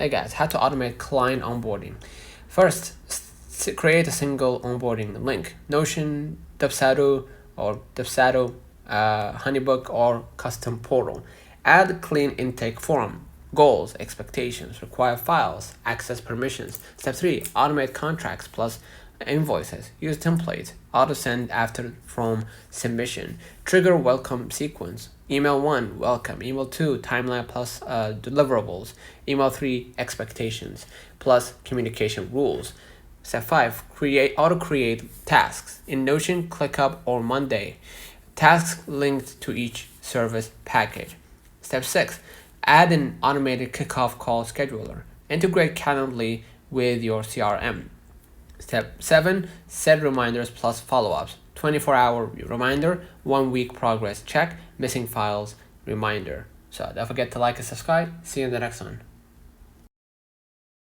Hey guys, how to automate client onboarding. First, create a single onboarding link. Notion, Dubsado, Honeybook, or custom portal. Add clean intake form. Goals, expectations, require files, access permissions. Step 3, automate contracts plus invoices. Use templates. Auto send after from submission. Trigger welcome sequence. Email 1, welcome. Email 2, timeline plus deliverables. Email 3, expectations plus communication rules. Step 5, auto create tasks. In Notion, ClickUp or Monday. Tasks linked to each service package. Step 6, add an automated kickoff call scheduler. Integrate Calendly with your CRM. Step 7, set reminders plus follow-ups. 24-hour reminder, 1 week progress check, missing files reminder. So don't forget to like and subscribe. See you in the next one.